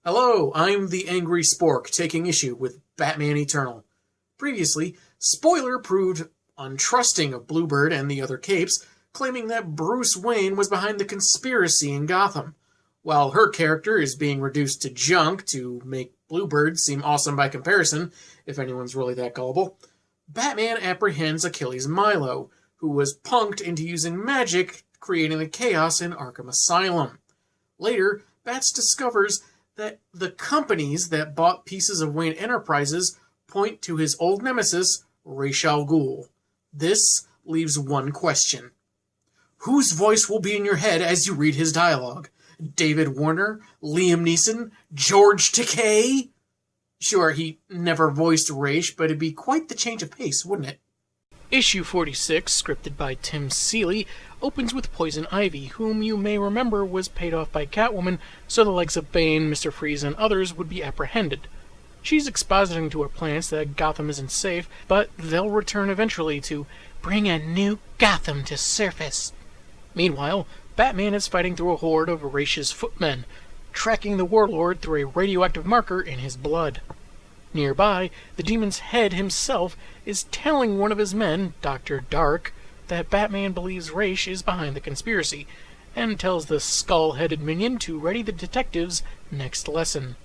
Hello, I'm the Angry Spork, taking issue with Batman Eternal. Previously, Spoiler proved untrusting of Bluebird and the other Capes, claiming that Bruce Wayne was behind the conspiracy in Gotham. While her character is being reduced to junk to make Bluebird seem awesome by comparison, if anyone's really that gullible, Batman apprehends Achilles Milo, who was punked into using magic, creating the chaos in Arkham Asylum. Later, Bats discovers that the companies that bought pieces of Wayne Enterprises point to his old nemesis, Ra's al Ghul. This leaves one question. Whose voice will be in your head as you read his dialogue? David Warner? Liam Neeson? George Takei? Sure, he never voiced Ra's, but it'd be quite the change of pace, wouldn't it? Issue 46, scripted by Tim Seeley, opens with Poison Ivy, whom you may remember was paid off by Catwoman so the likes of Bane, Mr. Freeze, and others would be apprehended. She's expositing to her plants that Gotham isn't safe, but they'll return eventually to bring a new Gotham to surface. Meanwhile, Batman is fighting through a horde of Ra's footmen, tracking the warlord through a radioactive marker in his blood. Nearby, the demon's head himself is telling one of his men, Dr. Dark, that Batman believes Ra's is behind the conspiracy, and tells the skull-headed minion to ready the detective's next lesson.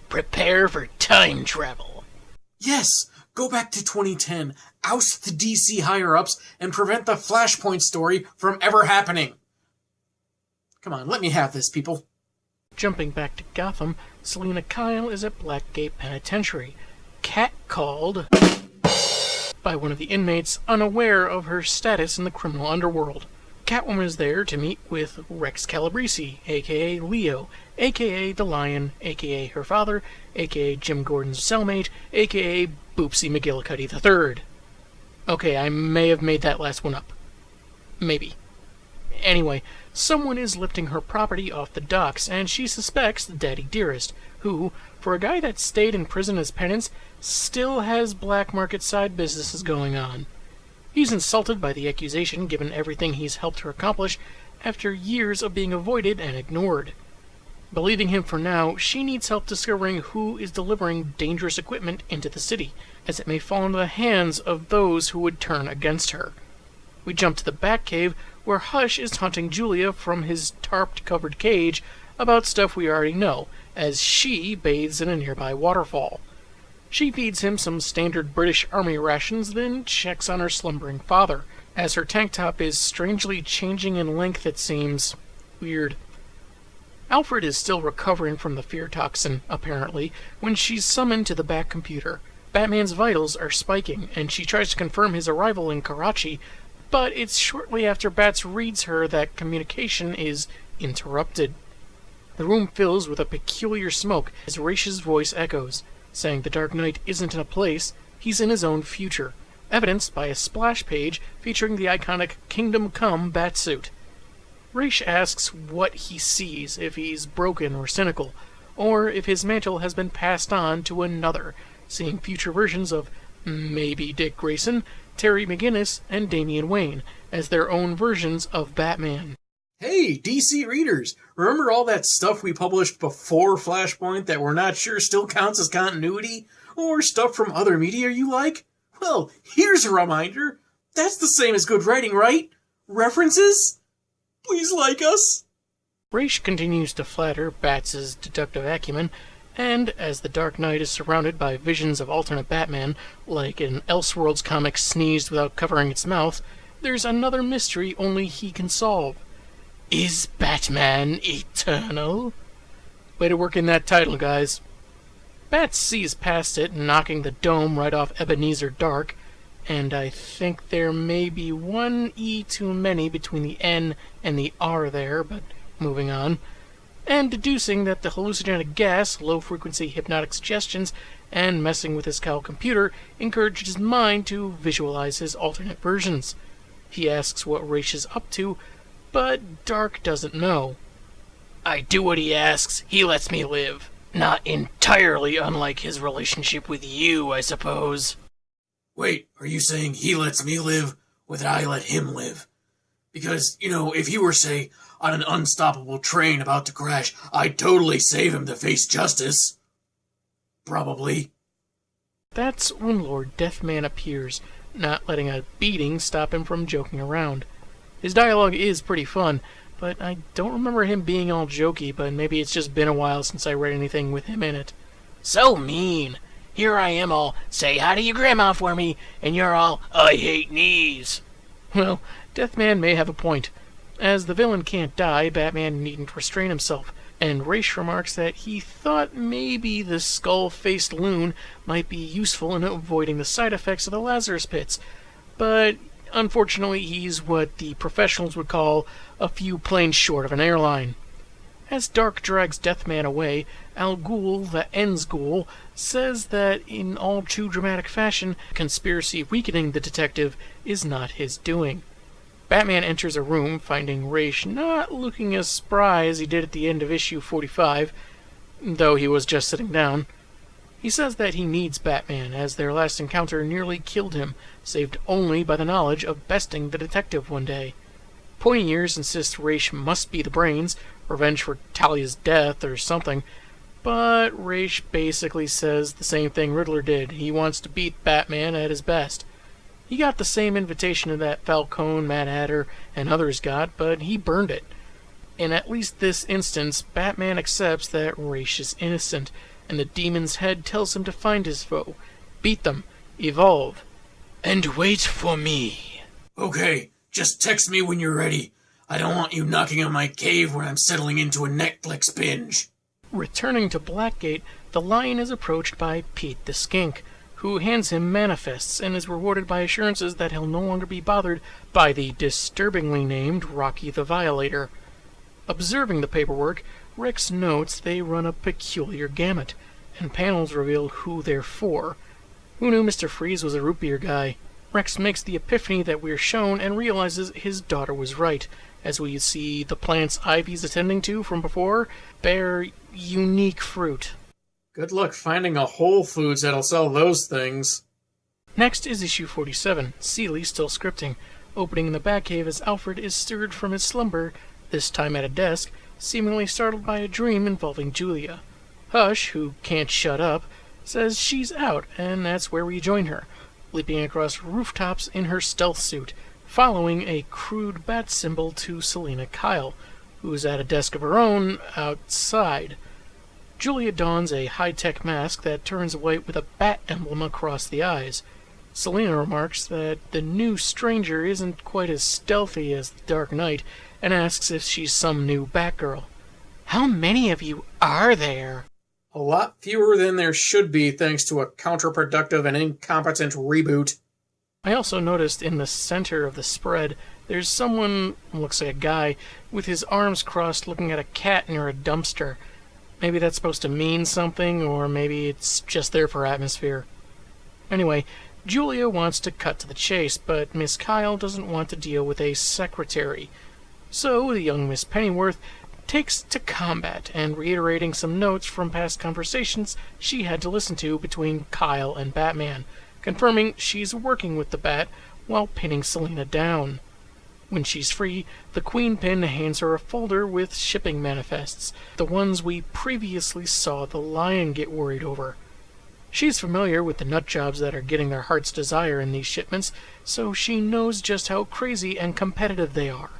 Prepare for time travel. Yes! Go back to 2010, oust the DC higher-ups, and prevent the Flashpoint story from ever happening. Come on, let me have this, people. Jumping back to Gotham, Selina Kyle is at Blackgate Penitentiary, catcalled by one of the inmates unaware of her status in the criminal underworld. Catwoman is there to meet with Rex Calabrese, a.k.a. Leo, a.k.a. the Lion, a.k.a. her father, a.k.a. Jim Gordon's cellmate, a.k.a. Boopsy McGillicuddy III. Okay, I may have made that last one up. Maybe. Anyway, someone is lifting her property off the docks, and she suspects Daddy Dearest, who, for a guy that stayed in prison as penance, still has black market side businesses going on. He's insulted by the accusation given everything he's helped her accomplish after years of being avoided and ignored. Believing him for now, she needs help discovering who is delivering dangerous equipment into the city, as it may fall into the hands of those who would turn against her. We jump to the Batcave, where Hush is taunting Julia from his tarp-covered cage about stuff we already know, as she bathes in a nearby waterfall. She feeds him some standard British Army rations, then checks on her slumbering father, as her tank top is strangely changing in length. It seems weird. Alfred is still recovering from the fear toxin, apparently, when she's summoned to the Bat computer. Batman's vitals are spiking, and she tries to confirm his arrival in Karachi, but it's shortly after Bats reads her that communication is interrupted. The room fills with a peculiar smoke as Ra's voice echoes, saying the Dark Knight isn't in a place, he's in his own future, evidenced by a splash page featuring the iconic Kingdom Come Batsuit. Ra's asks what he sees, if he's broken or cynical, or if his mantle has been passed on to another, seeing future versions of maybe Dick Grayson, Terry McGinnis, and Damian Wayne as their own versions of Batman. Hey, DC readers, remember all that stuff we published before Flashpoint that we're not sure still counts as continuity? Or stuff from other media you like? Well, here's a reminder. That's the same as good writing, right? References? Please like us. Ra's continues to flatter Bats' deductive acumen, and as the Dark Knight is surrounded by visions of alternate Batman, like an Elseworlds comic sneezed without covering its mouth, there's another mystery only he can solve. Is Batman eternal? Way to work in that title, guys. Bats sees past it, knocking the dome right off Ebenezer Dark, and I think there may be one E too many between the N and the R there, but moving on. And deducing that the hallucinogenic gas, low-frequency hypnotic suggestions, and messing with his Cal computer encouraged his mind to visualize his alternate versions. He asks what Ra's is up to, but Dark doesn't know. I do what he asks, he lets me live. Not entirely unlike his relationship with you, I suppose. Wait, are you saying he lets me live, or that I let him live? Because, if he were, say, on an unstoppable train about to crash, I'd totally save him to face justice. Probably. That's when Lord Deathman appears, not letting a beating stop him from joking around. His dialogue is pretty fun, but I don't remember him being all jokey, but maybe it's just been a while since I read anything with him in it. So mean! Here I am all, say hi to your grandma for me, and you're all, I hate knees! Well, Deathman may have a point. As the villain can't die, Batman needn't restrain himself, and Ra's remarks that he thought maybe the skull-faced loon might be useful in avoiding the side effects of the Lazarus Pits, but unfortunately he's what the professionals would call a few planes short of an airline. As Dark drags Deathman away, Al Ghul, the ends Ghul, says that in all too dramatic fashion, conspiracy weakening the detective is not his doing. Batman enters a room, finding Ra's not looking as spry as he did at the end of issue 45, though he was just sitting down. He says that he needs Batman, as their last encounter nearly killed him, saved only by the knowledge of besting the detective one day. Pointy Ears insists Ra's must be the brains, revenge for Talia's death or something, but Ra's basically says the same thing Riddler did. He wants to beat Batman at his best. He got the same invitation that Falcone, Mad Hatter, and others got, but he burned it. In at least this instance, Batman accepts that Ra's is innocent, and the demon's head tells him to find his foe, beat them, evolve, and wait for me. Okay, just text me when you're ready. I don't want you knocking on my cave when I'm settling into a Netflix binge. Returning to Blackgate, the Lion is approached by Pete the Skink, who hands him manifests and is rewarded by assurances that he'll no longer be bothered by the disturbingly named Rocky the Violator. Observing the paperwork, Rex notes they run a peculiar gamut, and panels reveal who they're for. Who knew Mr. Freeze was a root beer guy? Rex makes the epiphany that we're shown and realizes his daughter was right, as we see the plants Ivy's attending to from before bear unique fruit. Good luck finding a Whole Foods that'll sell those things. Next is issue 47, Seeley still scripting, opening in the Batcave as Alfred is stirred from his slumber, this time at a desk, seemingly startled by a dream involving Julia. Hush, who can't shut up, says she's out, and that's where we join her, leaping across rooftops in her stealth suit, following a crude bat symbol to Selina Kyle, who's at a desk of her own outside. Julia dons a high-tech mask that turns white with a bat emblem across the eyes. Selina remarks that the new stranger isn't quite as stealthy as the Dark Knight, and asks if she's some new Batgirl. How many of you are there? A lot fewer than there should be thanks to a counterproductive and incompetent reboot. I also noticed in the center of the spread, there's someone, looks like a guy, with his arms crossed looking at a cat near a dumpster. Maybe that's supposed to mean something, or maybe it's just there for atmosphere. Anyway, Julia wants to cut to the chase, but Miss Kyle doesn't want to deal with a secretary. So the young Miss Pennyworth takes to combat and reiterating some notes from past conversations she had to listen to between Kyle and Batman, confirming she's working with the Bat while pinning Selina down. When she's free, the Queenpin hands her a folder with shipping manifests, the ones we previously saw the Lion get worried over. She's familiar with the nutjobs that are getting their heart's desire in these shipments, so she knows just how crazy and competitive they are.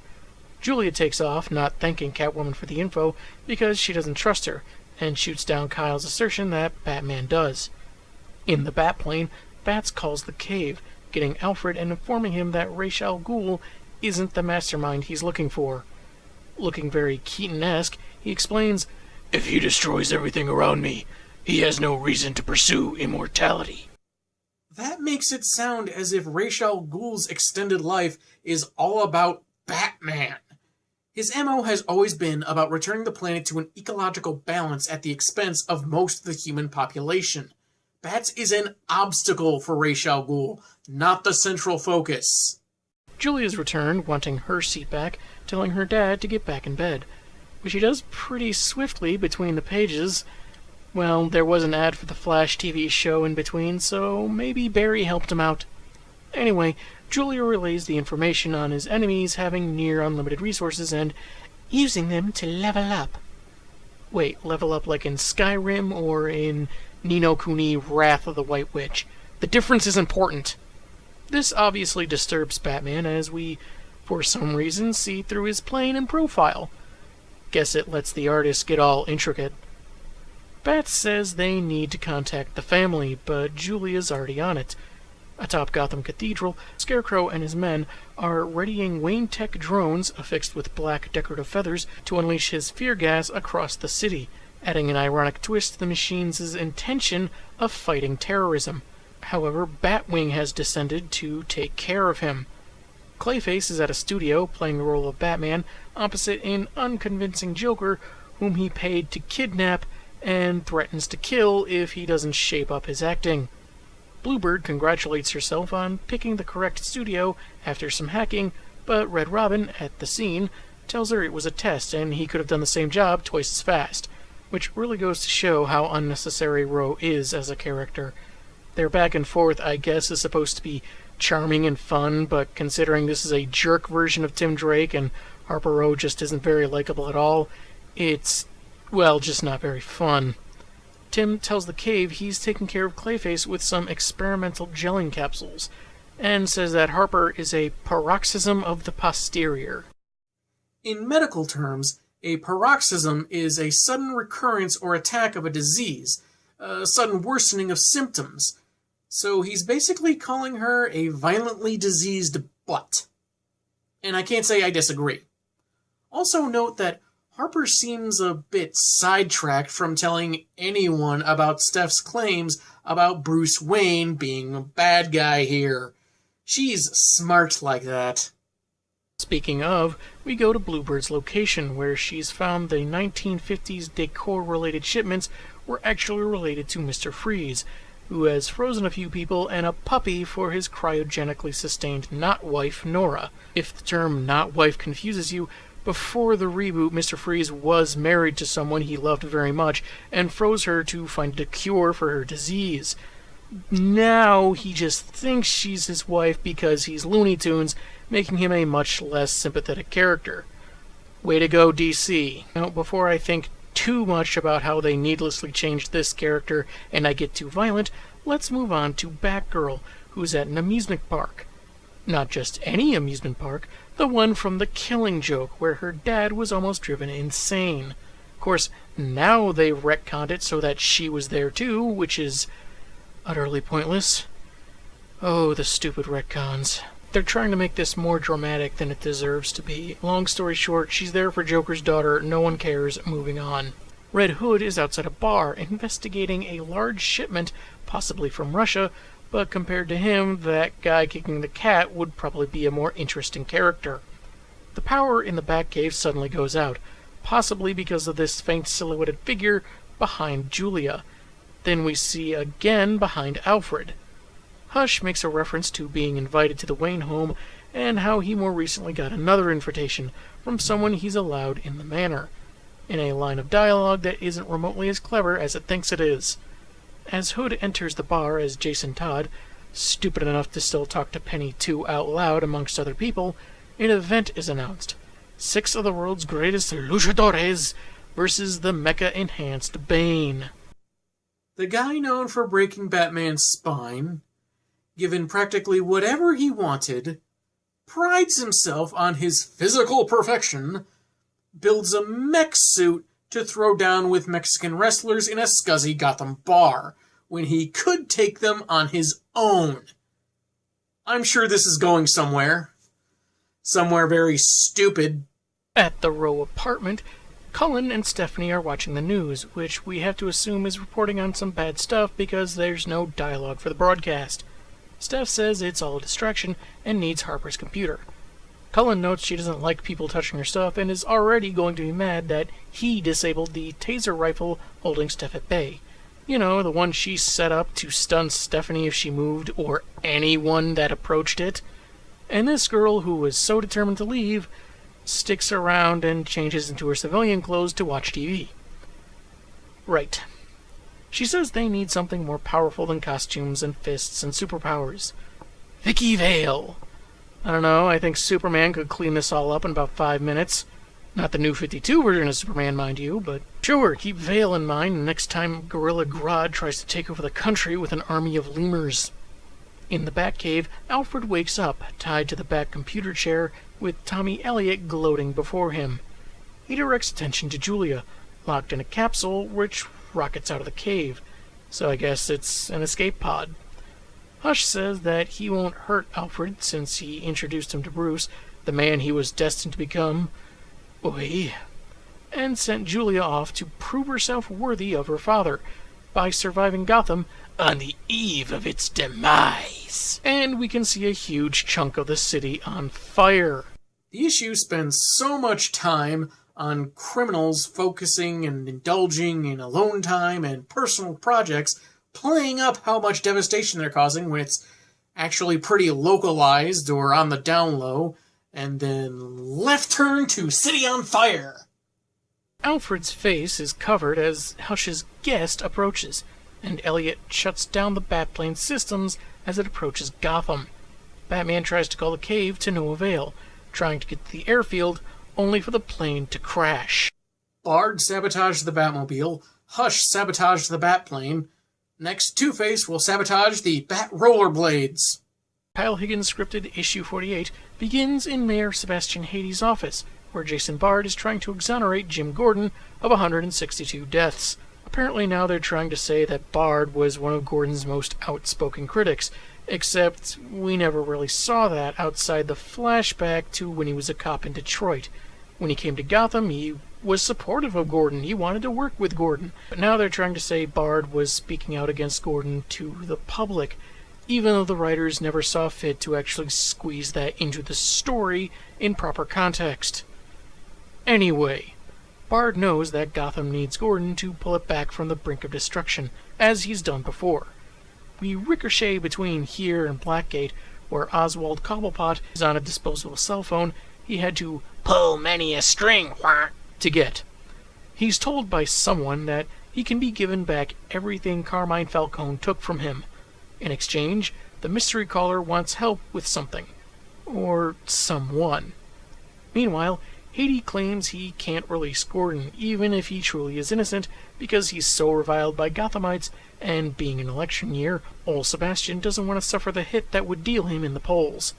Julia takes off, not thanking Catwoman for the info, because she doesn't trust her, and shoots down Kyle's assertion that Batman does. In the Batplane, Bats calls the cave, getting Alfred and informing him that Ra's al Ghul isn't the mastermind he's looking for. Looking very Keaton-esque, he explains, "If he destroys everything around me, he has no reason to pursue immortality." That makes it sound as if Ra's al Ghul's extended life is all about Batman. His MO has always been about returning the planet to an ecological balance at the expense of most of the human population. Bats is an obstacle for Ra's al Ghul, not the central focus. Julia's returned, wanting her seat back, telling her dad to get back in bed, which he does pretty swiftly between the pages. Well, there was an ad for the Flash TV show in between, so maybe Barry helped him out. Anyway, Julia relays the information on his enemies having near unlimited resources and using them to level up. Wait, level up like in Skyrim or in Ni no Kuni Wrath of the White Witch? The difference is important. This obviously disturbs Batman as we, for some reason, see through his plane and profile. Guess it lets the artist get all intricate. Bat says they need to contact the family, but Julia's already on it. Atop Gotham Cathedral, Scarecrow and his men are readying Wayne Tech drones affixed with black decorative feathers to unleash his fear gas across the city, adding an ironic twist to the machine's intention of fighting terrorism. However, Batwing has descended to take care of him. Clayface is at a studio playing the role of Batman opposite an unconvincing Joker whom he paid to kidnap and threatens to kill if he doesn't shape up his acting. Bluebird congratulates herself on picking the correct studio after some hacking, but Red Robin, at the scene, tells her it was a test and he could have done the same job twice as fast, which really goes to show how unnecessary Rowe is as a character. Their back and forth, I guess, is supposed to be charming and fun, but considering this is a jerk version of Tim Drake and Harper Rowe just isn't very likable at all, it's, well, just not very fun. Tim tells the Cave he's taking care of Clayface with some experimental gelling capsules, and says that Harper is a paroxysm of the posterior. In medical terms, a paroxysm is a sudden recurrence or attack of a disease, a sudden worsening of symptoms. So he's basically calling her a violently diseased butt. And I can't say I disagree. Also note that Harper seems a bit sidetracked from telling anyone about Steph's claims about Bruce Wayne being a bad guy here. She's smart like that. Speaking of, we go to Bluebird's location, where she's found the 1950s decor-related shipments were actually related to Mr. Freeze, who has frozen a few people and a puppy for his cryogenically sustained not-wife, Nora. If the term not-wife confuses you, before the reboot, Mr. Freeze was married to someone he loved very much and froze her to find a cure for her disease. Now he just thinks she's his wife because he's Looney Tunes, making him a much less sympathetic character. Way to go, DC. Now, before I think too much about how they needlessly changed this character and I get too violent, let's move on to Batgirl, who's at an amusement park. Not just any amusement park, the one from The Killing Joke, where her dad was almost driven insane. Of course, now they've retconned it so that she was there too, which is utterly pointless. Oh, the stupid retcons. They're trying to make this more dramatic than it deserves to be. Long story short, she's there for Joker's daughter, no one cares, moving on. Red Hood is outside a bar, investigating a large shipment, possibly from Russia, but compared to him, that guy kicking the cat would probably be a more interesting character. The power in the Batcave suddenly goes out, possibly because of this faint silhouetted figure behind Julia. Then we see again behind Alfred. Hush makes a reference to being invited to the Wayne home and how he more recently got another invitation from someone he's allowed in the manor, in a line of dialogue that isn't remotely as clever as it thinks it is. As Hood enters the bar as Jason Todd, stupid enough to still talk to Penny 2 out loud amongst other people, an event is announced. 6 of the world's greatest luchadores versus the mecha-enhanced Bane. The guy known for breaking Batman's spine, given practically whatever he wanted, prides himself on his physical perfection, builds a mech suit to throw down with Mexican wrestlers in a scuzzy Gotham bar, when he could take them on his own. I'm sure this is going somewhere. Somewhere very stupid. At the Rowe apartment, Cullen and Stephanie are watching the news, which we have to assume is reporting on some bad stuff because there's no dialogue for the broadcast. Steph says it's all a distraction and needs Harper's computer. Cullen notes she doesn't like people touching her stuff and is already going to be mad that he disabled the taser rifle holding Steph at bay. You know, the one she set up to stun Stephanie if she moved, or anyone that approached it. And this girl, who was so determined to leave, sticks around and changes into her civilian clothes to watch TV. Right. She says they need something more powerful than costumes and fists and superpowers. Vicky Vale! I don't know, I think Superman could clean this all up in about 5 minutes. Not the new 52 version of Superman, mind you, but sure, keep Vale in mind the next time Gorilla Grodd tries to take over the country with an army of lemurs. In the Batcave, Alfred wakes up, tied to the Bat computer chair, with Tommy Elliot gloating before him. He directs attention to Julia, locked in a capsule which rockets out of the cave, so I guess it's an escape pod. Hush says that he won't hurt Alfred since he introduced him to Bruce, the man he was destined to become, and sent Julia off to prove herself worthy of her father by surviving Gotham on the eve of its demise. And we can see a huge chunk of the city on fire. The issue spends so much time on criminals focusing and indulging in alone time and personal projects, playing up how much devastation they're causing when it's actually pretty localized or on the down low, and then left turn to city on fire. Alfred's face is covered as Hush's guest approaches, and Elliot shuts down the Batplane systems as it approaches Gotham. Batman tries to call the cave to no avail, trying to get to the airfield, only for the plane to crash. Bard sabotaged the Batmobile, Hush sabotaged the Batplane. Next, Two-Face will sabotage the Bat Rollerblades. Kyle Higgins' scripted issue 48 begins in Mayor Sebastian Hady's office, where Jason Bard is trying to exonerate Jim Gordon of 162 deaths. Apparently now they're trying to say that Bard was one of Gordon's most outspoken critics, except we never really saw that outside the flashback to when he was a cop in Detroit. When he came to Gotham, he was supportive of Gordon. He wanted to work with Gordon. But now they're trying to say Bard was speaking out against Gordon to the public, even though the writers never saw fit to actually squeeze that into the story in proper context. Anyway, Bard knows that Gotham needs Gordon to pull it back from the brink of destruction, as he's done before. We ricochet between here and Blackgate, where Oswald Cobblepot is on a disposable cell phone he had to pull many a string to get. He's told by someone that he can be given back everything Carmine Falcone took from him. In exchange, the mystery caller wants help with something. Or someone. Meanwhile, Hady claims he can't release Gordon, even if he truly is innocent, because he's so reviled by Gothamites, and being an election year, old Sebastian doesn't want to suffer the hit that would deal him in the polls.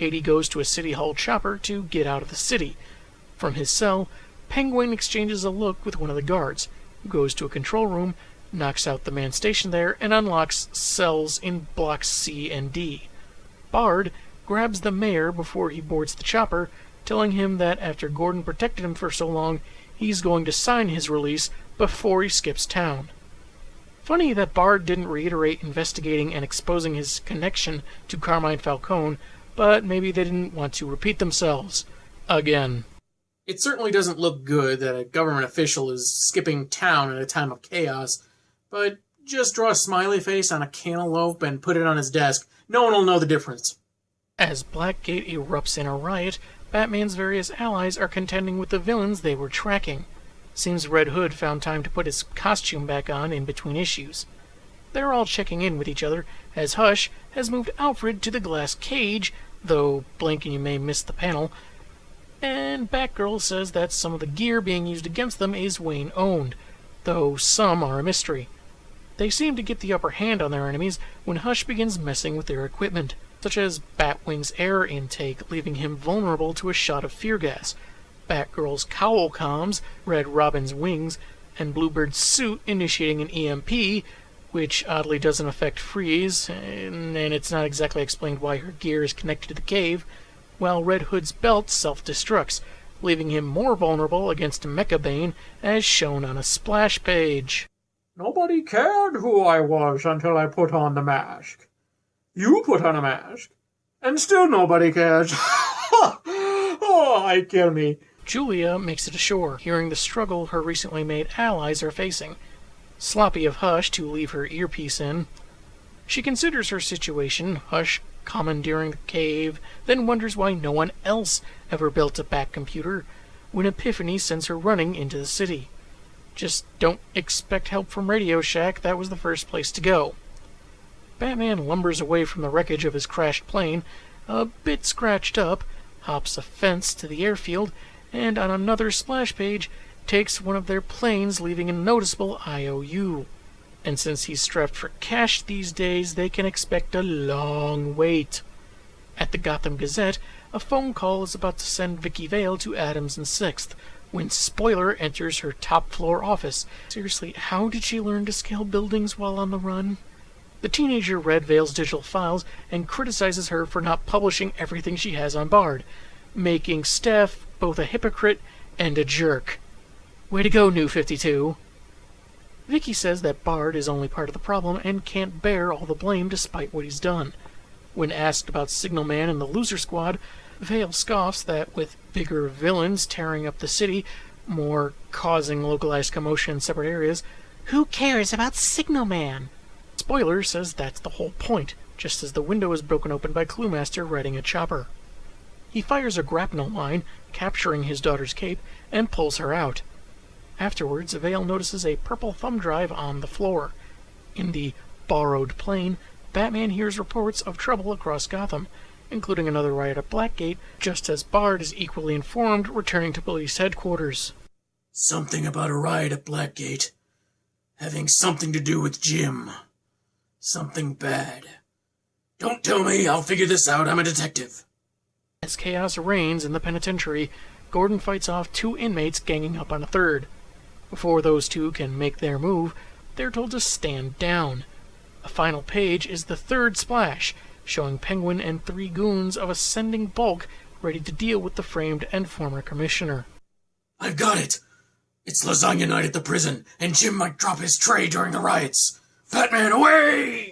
Hady goes to a City Hall chopper to get out of the city. From his cell, Penguin exchanges a look with one of the guards, who goes to a control room, knocks out the man stationed there, and unlocks cells in blocks C and D. Bard grabs the mayor before he boards the chopper, telling him that after Gordon protected him for so long, he's going to sign his release before he skips town. Funny that Bard didn't reiterate investigating and exposing his connection to Carmine Falcone, but maybe they didn't want to repeat themselves again. It certainly doesn't look good that a government official is skipping town at a time of chaos, but just draw a smiley face on a cantaloupe and put it on his desk. No one will know the difference. As Blackgate erupts in a riot, Batman's various allies are contending with the villains they were tracking. Seems Red Hood found time to put his costume back on in between issues. They're all checking in with each other, as Hush has moved Alfred to the glass cage, though blink and you may miss the panel, and Batgirl says that some of the gear being used against them is Wayne-owned, though some are a mystery. They seem to get the upper hand on their enemies when Hush begins messing with their equipment, such as Batwing's air intake leaving him vulnerable to a shot of fear gas, Batgirl's cowl comms, Red Robin's wings, and Bluebird's suit initiating an EMP, which oddly doesn't affect Freeze, and it's not exactly explained why her gear is connected to the cave, while Red Hood's belt self-destructs, leaving him more vulnerable against Mecha Bane, as shown on a splash page. Nobody cared who I was until I put on the mask. You put on a mask, and still nobody cares. Oh, I kill me. Julia makes it ashore, hearing the struggle her recently made allies are facing. Sloppy of Hush to leave her earpiece in. She considers her situation, Hush commandeering the cave, then wonders why no one else ever built a Bat computer, when Epiphany sends her running into the city. Just don't expect help from Radio Shack, that was the first place to go. Batman lumbers away from the wreckage of his crashed plane, a bit scratched up, hops a fence to the airfield, and on another splash page takes one of their planes, leaving a noticeable IOU. And since he's strapped for cash these days, they can expect a long wait. At the Gotham Gazette, a phone call is about to send Vicky Vale to Adams and 6th, when Spoiler enters her top-floor office. Seriously, how did she learn to scale buildings while on the run? The teenager read Vale's digital files and criticizes her for not publishing everything she has on Bard, making Steph both a hypocrite and a jerk. Way to go, New 52. Vicky says that Bard is only part of the problem and can't bear all the blame despite what he's done. When asked about Signal Man and the Loser Squad, Vale scoffs that with bigger villains tearing up the city, more causing localized commotion in separate areas, who cares about Signal Man? Spoiler says that's the whole point, just as the window is broken open by Cluemaster riding a chopper. He fires a grapnel mine, capturing his daughter's cape, and pulls her out. Afterwards, Vale notices a purple thumb drive on the floor. In the borrowed plane, Batman hears reports of trouble across Gotham, including another riot at Blackgate, just as Bard is equally informed, returning to police headquarters. Something about a riot at Blackgate. Having something to do with Jim. Something bad. Don't tell me, I'll figure this out, I'm a detective. As chaos reigns in the penitentiary, Gordon fights off 2 inmates ganging up on a third. Before those 2 can make their move, they're told to stand down. A final page is the 3rd splash, showing Penguin and 3 goons of ascending bulk ready to deal with the framed and former commissioner. I've got it! It's lasagna night at the prison, and Jim might drop his tray during the riots. Batman, away!